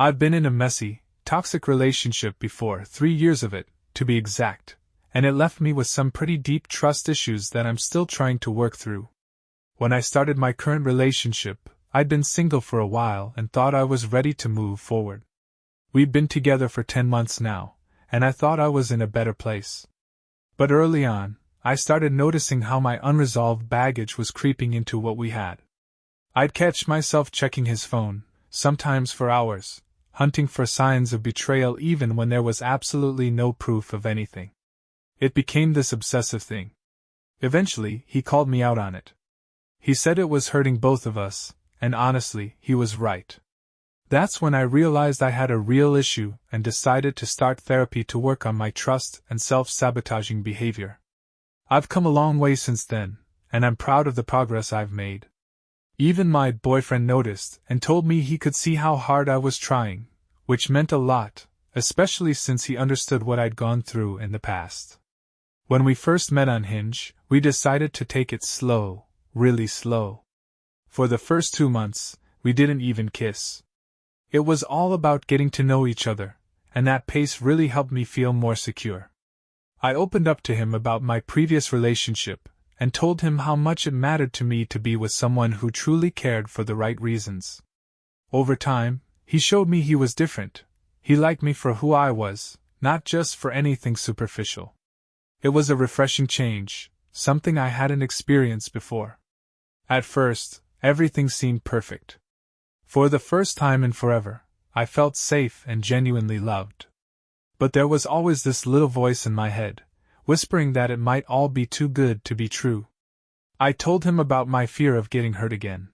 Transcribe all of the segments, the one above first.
I've been in a messy, toxic relationship before, 3 years of it, to be exact, and it left me with some pretty deep trust issues that I'm still trying to work through. When I started my current relationship, I'd been single for a while and thought I was ready to move forward. We'd been together for 10 months now, and I thought I was in a better place. But early on, I started noticing how my unresolved baggage was creeping into what we had. I'd catch myself checking his phone, sometimes for hours, hunting for signs of betrayal even when there was absolutely no proof of anything. It became this obsessive thing. Eventually, he called me out on it. He said it was hurting both of us, and honestly, he was right. That's when I realized I had a real issue and decided to start therapy to work on my trust and self-sabotaging behavior. I've come a long way since then, and I'm proud of the progress I've made. Even my boyfriend noticed and told me he could see how hard I was trying, which meant a lot, especially since he understood what I'd gone through in the past. When we first met on Hinge, we decided to take it slow, really slow. For the first 2 months, we didn't even kiss. It was all about getting to know each other, and that pace really helped me feel more secure. I opened up to him about my previous relationship, and told him how much it mattered to me to be with someone who truly cared for the right reasons. Over time, he showed me he was different. He liked me for who I was, not just for anything superficial. It was a refreshing change, something I hadn't experienced before. At first, everything seemed perfect. For the first time in forever, I felt safe and genuinely loved. But there was always this little voice in my head, whispering that it might all be too good to be true. I told him about my fear of getting hurt again.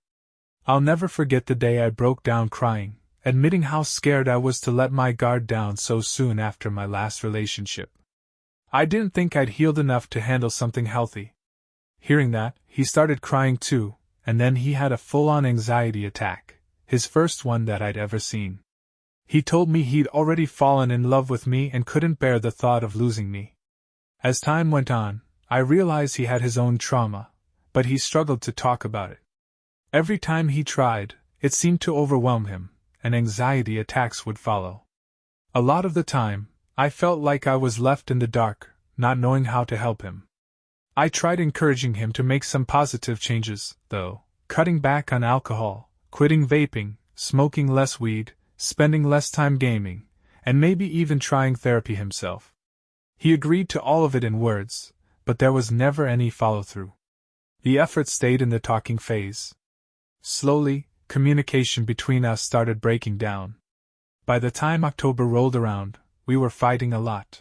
I'll never forget the day I broke down crying, admitting how scared I was to let my guard down so soon after my last relationship. I didn't think I'd healed enough to handle something healthy. Hearing that, he started crying too, and then he had a full-on anxiety attack. His first one that I'd ever seen. He told me he'd already fallen in love with me and couldn't bear the thought of losing me. As time went on, I realized he had his own trauma, but he struggled to talk about it. Every time he tried, it seemed to overwhelm him, and anxiety attacks would follow. A lot of the time, I felt like I was left in the dark, not knowing how to help him. I tried encouraging him to make some positive changes, though, cutting back on alcohol, quitting vaping, smoking less weed, spending less time gaming, and maybe even trying therapy himself. He agreed to all of it in words, but there was never any follow-through. The effort stayed in the talking phase. Slowly, communication between us started breaking down. By the time October rolled around, we were fighting a lot.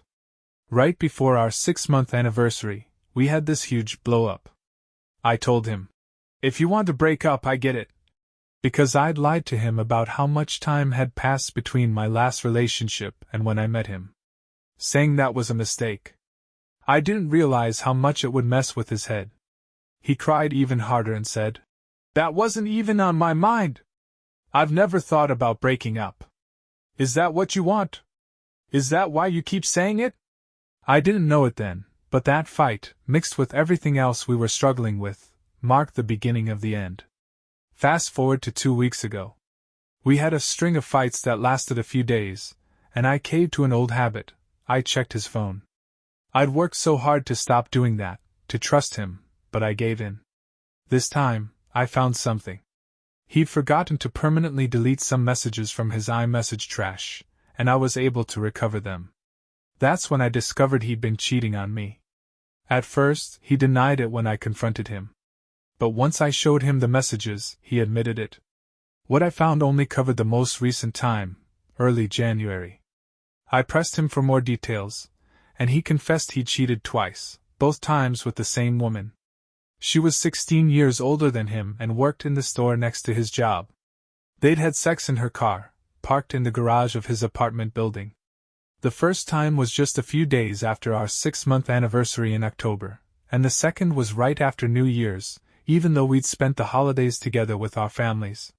Right before our 6-month anniversary, we had this huge blow-up. I told him, "If you want to break up, I get it." Because I'd lied to him about how much time had passed between my last relationship and when I met him. Saying that was a mistake. I didn't realize how much it would mess with his head. He cried even harder and said, "That wasn't even on my mind. I've never thought about breaking up. Is that what you want? Is that why you keep saying it?" I didn't know it then, but that fight, mixed with everything else we were struggling with, marked the beginning of the end. Fast forward to 2 weeks ago. We had a string of fights that lasted a few days, and I caved to an old habit. I checked his phone. I'd worked so hard to stop doing that, to trust him, but I gave in. This time, I found something. He'd forgotten to permanently delete some messages from his iMessage trash, and I was able to recover them. That's when I discovered he'd been cheating on me. At first, he denied it when I confronted him. But once I showed him the messages, he admitted it. What I found only covered the most recent time, early January. I pressed him for more details, and he confessed he'd cheated twice, both times with the same woman. She was 16 years older than him and worked in the store next to his job. They'd had sex in her car, parked in the garage of his apartment building. The first time was just a few days after our 6-month anniversary in October, and the second was right after New Year's, even though we'd spent the holidays together with our families.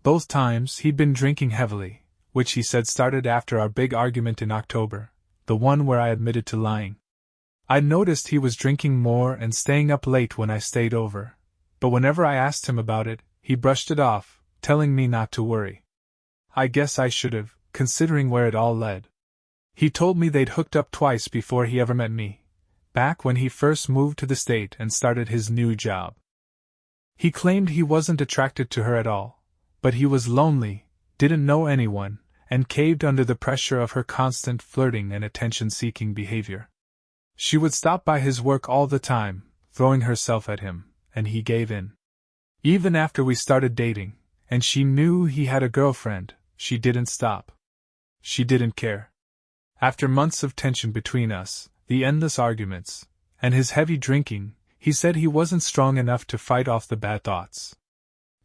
Both times he'd been drinking heavily, which he said started after our big argument in October, the one where I admitted to lying. I noticed he was drinking more and staying up late when I stayed over, but whenever I asked him about it, he brushed it off, telling me not to worry. I guess I should've, considering where it all led. He told me they'd hooked up twice before he ever met me, back when he first moved to the state and started his new job. He claimed he wasn't attracted to her at all, but he was lonely, didn't know anyone, and caved under the pressure of her constant flirting and attention-seeking behavior. She would stop by his work all the time, throwing herself at him, and he gave in. Even after we started dating, and she knew he had a girlfriend, she didn't stop. She didn't care. After months of tension between us, the endless arguments, and his heavy drinking, he said he wasn't strong enough to fight off the bad thoughts.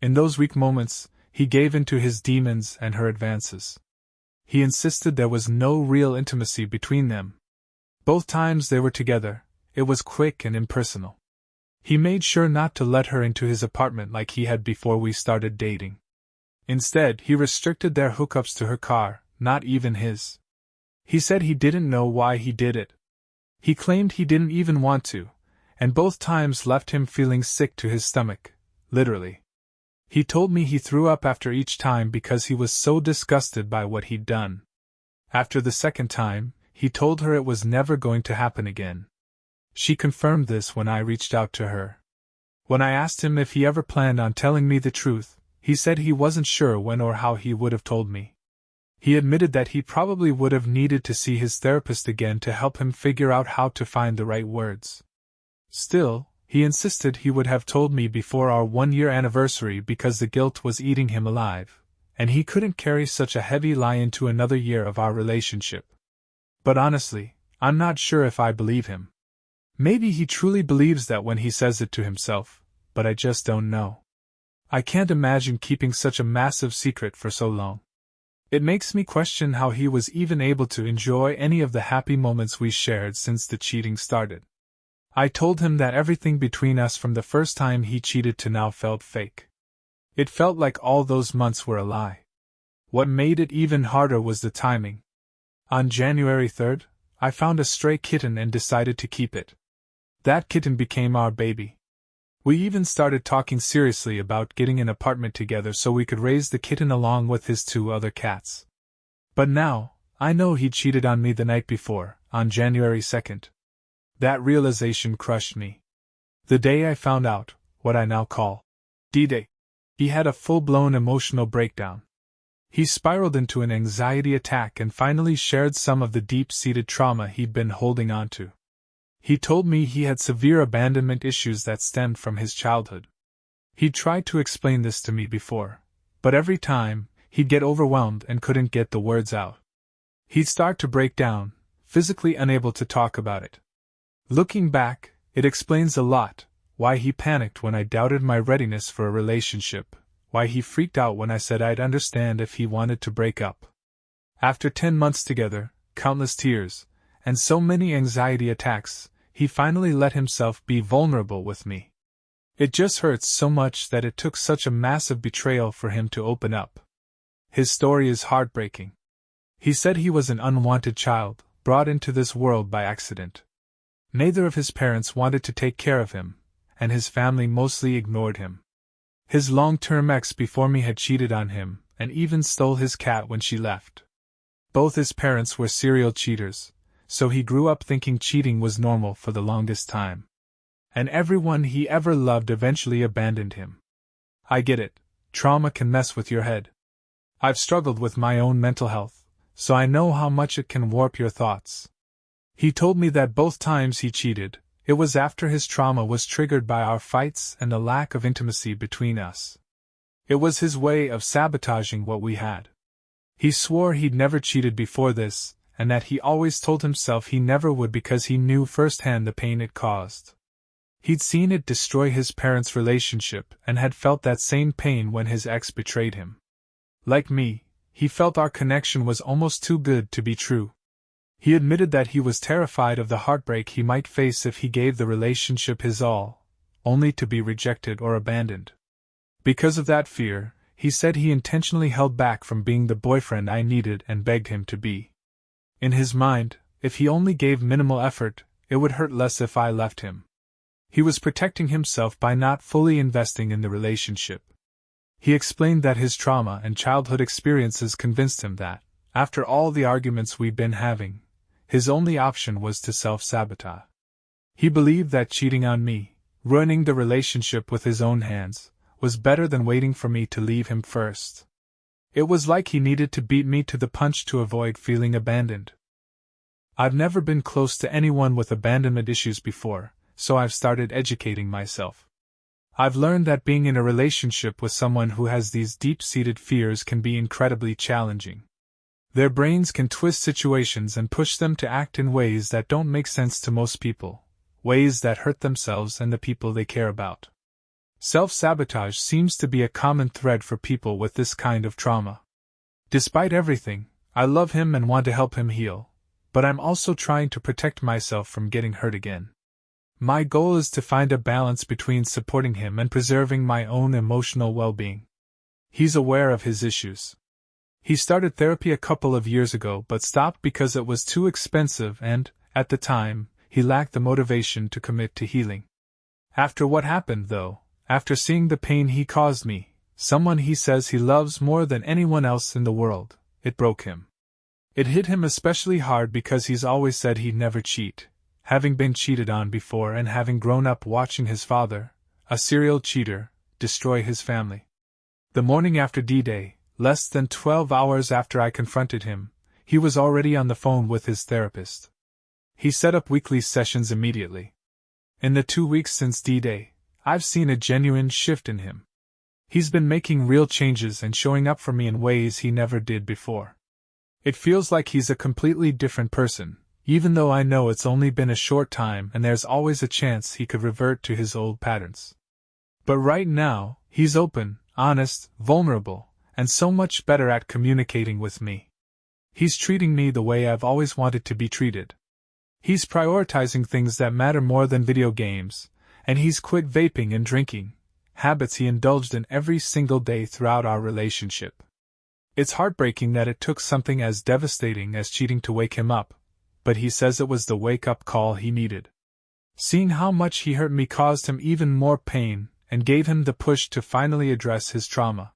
In those weak moments, he gave in to his demons and her advances. He insisted there was no real intimacy between them. Both times they were together, it was quick and impersonal. He made sure not to let her into his apartment like he had before we started dating. Instead, he restricted their hookups to her car, not even his. He said he didn't know why he did it. He claimed he didn't even want to, and both times left him feeling sick to his stomach, literally. He told me he threw up after each time because he was so disgusted by what he'd done. After the second time, he told her it was never going to happen again. She confirmed this when I reached out to her. When I asked him if he ever planned on telling me the truth, he said he wasn't sure when or how he would have told me. He admitted that he probably would have needed to see his therapist again to help him figure out how to find the right words. Still, he insisted he would have told me before our 1-year anniversary because the guilt was eating him alive, and he couldn't carry such a heavy lie into another year of our relationship. But honestly, I'm not sure if I believe him. Maybe he truly believes that when he says it to himself, but I just don't know. I can't imagine keeping such a massive secret for so long. It makes me question how he was even able to enjoy any of the happy moments we shared since the cheating started. I told him that everything between us from the first time he cheated to now felt fake. It felt like all those months were a lie. What made it even harder was the timing. On January 3rd, I found a stray kitten and decided to keep it. That kitten became our baby. We even started talking seriously about getting an apartment together so we could raise the kitten along with his 2 other cats. But now, I know he cheated on me the night before, on January 2nd. That realization crushed me. The day I found out, what I now call D-Day, he had a full-blown emotional breakdown. He spiraled into an anxiety attack and finally shared some of the deep-seated trauma he'd been holding on to. He told me he had severe abandonment issues that stemmed from his childhood. He'd tried to explain this to me before, but every time, he'd get overwhelmed and couldn't get the words out. He'd start to break down, physically unable to talk about it. Looking back, it explains a lot: why he panicked when I doubted my readiness for a relationship, why he freaked out when I said I'd understand if he wanted to break up. After 10 months together, countless tears, and so many anxiety attacks, he finally let himself be vulnerable with me. It just hurts so much that it took such a massive betrayal for him to open up. His story is heartbreaking. He said he was an unwanted child, brought into this world by accident. Neither of his parents wanted to take care of him, and his family mostly ignored him. His long-term ex before me had cheated on him, and even stole his cat when she left. Both his parents were serial cheaters, so he grew up thinking cheating was normal for the longest time. And everyone he ever loved eventually abandoned him. I get it, trauma can mess with your head. I've struggled with my own mental health, so I know how much it can warp your thoughts. He told me that both times he cheated, it was after his trauma was triggered by our fights and the lack of intimacy between us. It was his way of sabotaging what we had. He swore he'd never cheated before this, and that he always told himself he never would because he knew firsthand the pain it caused. He'd seen it destroy his parents' relationship and had felt that same pain when his ex betrayed him. Like me, he felt our connection was almost too good to be true. He admitted that he was terrified of the heartbreak he might face if he gave the relationship his all, only to be rejected or abandoned. Because of that fear, he said he intentionally held back from being the boyfriend I needed and begged him to be. In his mind, if he only gave minimal effort, it would hurt less if I left him. He was protecting himself by not fully investing in the relationship. He explained that his trauma and childhood experiences convinced him that, after all the arguments we'd been having, his only option was to self-sabotage. He believed that cheating on me, ruining the relationship with his own hands, was better than waiting for me to leave him first. It was like he needed to beat me to the punch to avoid feeling abandoned. I've never been close to anyone with abandonment issues before, so I've started educating myself. I've learned that being in a relationship with someone who has these deep-seated fears can be incredibly challenging. Their brains can twist situations and push them to act in ways that don't make sense to most people, ways that hurt themselves and the people they care about. Self-sabotage seems to be a common thread for people with this kind of trauma. Despite everything, I love him and want to help him heal, but I'm also trying to protect myself from getting hurt again. My goal is to find a balance between supporting him and preserving my own emotional well-being. He's aware of his issues. He started therapy a couple of years ago but stopped because it was too expensive and, at the time, he lacked the motivation to commit to healing. After what happened, though, after seeing the pain he caused me, someone he says he loves more than anyone else in the world, it broke him. It hit him especially hard because he's always said he'd never cheat, having been cheated on before and having grown up watching his father, a serial cheater, destroy his family. The morning after D-Day, less than 12 hours after I confronted him, he was already on the phone with his therapist. He set up weekly sessions immediately. In the 2 weeks since D-Day, I've seen a genuine shift in him. He's been making real changes and showing up for me in ways he never did before. It feels like he's a completely different person, even though I know it's only been a short time and there's always a chance he could revert to his old patterns. But right now, he's open, honest, vulnerable, and so much better at communicating with me. He's treating me the way I've always wanted to be treated. He's prioritizing things that matter more than video games, and he's quit vaping and drinking, habits he indulged in every single day throughout our relationship. It's heartbreaking that it took something as devastating as cheating to wake him up, but he says it was the wake-up call he needed. Seeing how much he hurt me caused him even more pain and gave him the push to finally address his trauma.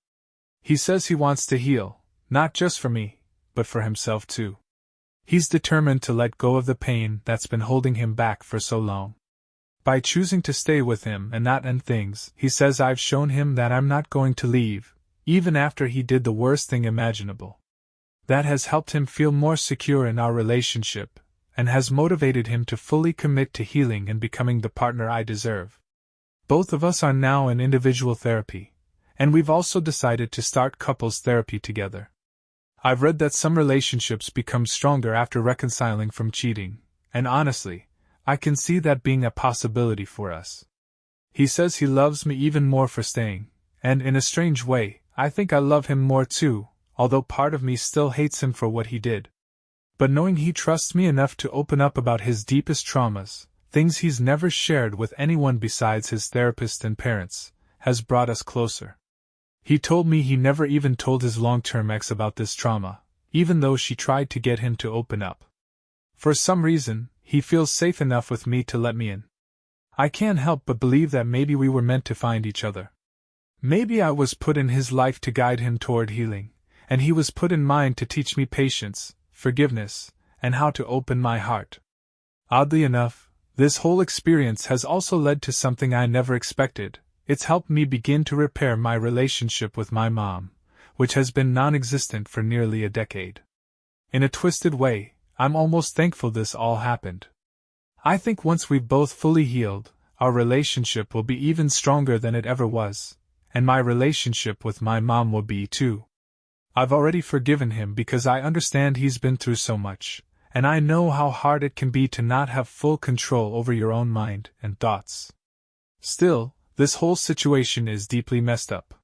He says he wants to heal, not just for me, but for himself too. He's determined to let go of the pain that's been holding him back for so long. By choosing to stay with him and not end things, he says I've shown him that I'm not going to leave, even after he did the worst thing imaginable. That has helped him feel more secure in our relationship, and has motivated him to fully commit to healing and becoming the partner I deserve. Both of us are now in individual therapy, and we've also decided to start couples therapy together. I've read that some relationships become stronger after reconciling from cheating, and honestly, I can see that being a possibility for us. He says he loves me even more for staying, and in a strange way, I think I love him more too, although part of me still hates him for what he did. But knowing he trusts me enough to open up about his deepest traumas, things he's never shared with anyone besides his therapist and parents, has brought us closer. He told me he never even told his long-term ex about this trauma, even though she tried to get him to open up. For some reason, he feels safe enough with me to let me in. I can't help but believe that maybe we were meant to find each other. Maybe I was put in his life to guide him toward healing, and he was put in mine to teach me patience, forgiveness, and how to open my heart. Oddly enough, this whole experience has also led to something I never expected. It's helped me begin to repair my relationship with my mom, which has been non-existent for nearly a decade. In a twisted way, I'm almost thankful this all happened. I think once we've both fully healed, our relationship will be even stronger than it ever was, and my relationship with my mom will be too. I've already forgiven him because I understand he's been through so much, and I know how hard it can be to not have full control over your own mind and thoughts. Still, this whole situation is deeply messed up.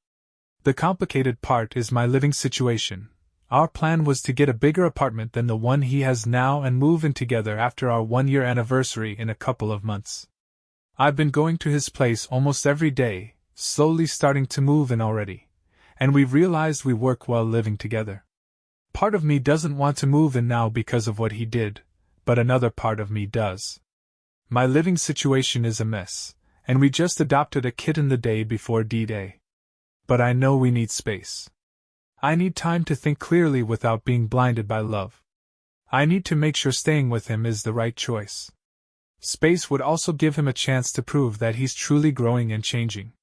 The complicated part is my living situation. Our plan was to get a bigger apartment than the one he has now and move in together after our 1-year anniversary in a couple of months. I've been going to his place almost every day, slowly starting to move in already, and we've realized we work well living together. Part of me doesn't want to move in now because of what he did, but another part of me does. My living situation is a mess, and we just adopted a kitten the day before D-Day. but I know we need space. I need time to think clearly without being blinded by love. I need to make sure staying with him is the right choice. Space would also give him a chance to prove that he's truly growing and changing.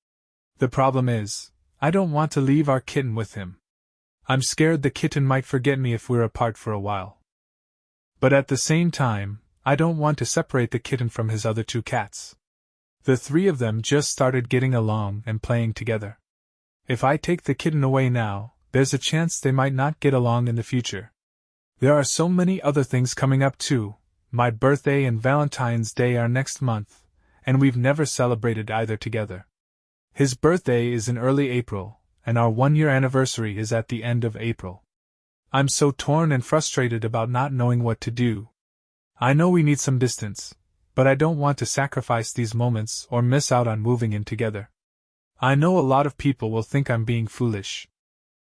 The problem is, I don't want to leave our kitten with him. I'm scared the kitten might forget me if we're apart for a while. But at the same time, I don't want to separate the kitten from his other two cats. The three of them just started getting along and playing together. If I take the kitten away now, there's a chance they might not get along in the future. There are so many other things coming up too. My birthday and Valentine's Day are next month, and we've never celebrated either together. His birthday is in early April, and our 1-year anniversary is at the end of April. I'm so torn and frustrated about not knowing what to do. I know we need some distance, but I don't want to sacrifice these moments or miss out on moving in together. I know a lot of people will think I'm being foolish.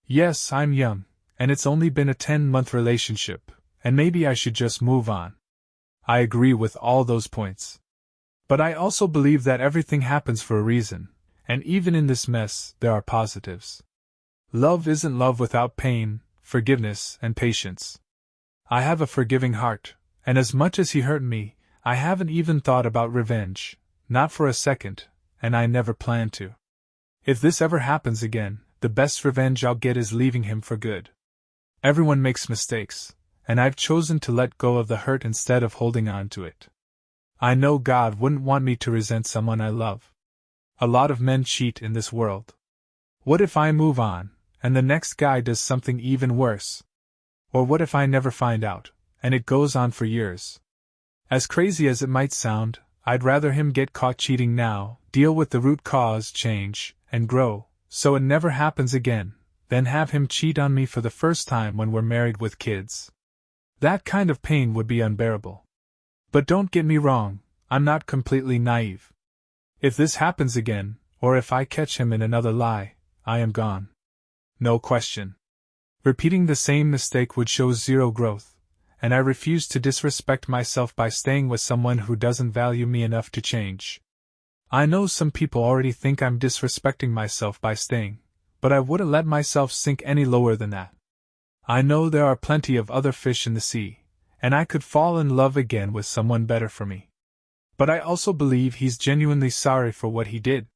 Yes, I'm young, and it's only been a 10-month relationship, and maybe I should just move on. I agree with all those points. But I also believe that everything happens for a reason, and even in this mess, there are positives. Love isn't love without pain, forgiveness, and patience. I have a forgiving heart, and as much as he hurt me, I haven't even thought about revenge, not for a second, and I never plan to. If this ever happens again, the best revenge I'll get is leaving him for good. Everyone makes mistakes, and I've chosen to let go of the hurt instead of holding on to it. I know God wouldn't want me to resent someone I love. A lot of men cheat in this world. What if I move on, and the next guy does something even worse? Or what if I never find out, and it goes on for years? As crazy as it might sound, I'd rather him get caught cheating now, deal with the root cause, change, and grow, so it never happens again, than have him cheat on me for the first time when we're married with kids. That kind of pain would be unbearable. But don't get me wrong, I'm not completely naive. If this happens again, or if I catch him in another lie, I am gone. No question. Repeating the same mistake would show zero growth, and I refuse to disrespect myself by staying with someone who doesn't value me enough to change. I know some people already think I'm disrespecting myself by staying, but I wouldn't let myself sink any lower than that. I know there are plenty of other fish in the sea, and I could fall in love again with someone better for me. But I also believe he's genuinely sorry for what he did.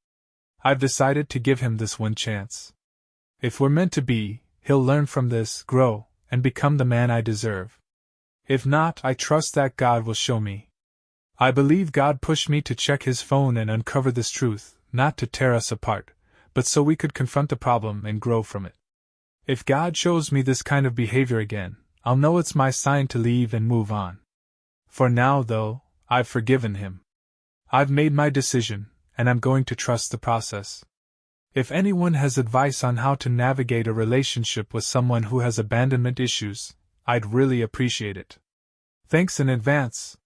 I've decided to give him this one chance. If we're meant to be, he'll learn from this, grow, and become the man I deserve. If not, I trust that God will show me. I believe God pushed me to check his phone and uncover this truth, not to tear us apart, but so we could confront the problem and grow from it. If God shows me this kind of behavior again, I'll know it's my sign to leave and move on. For now, though, I've forgiven him. I've made my decision, and I'm going to trust the process. If anyone has advice on how to navigate a relationship with someone who has abandonment issues, I'd really appreciate it. Thanks in advance.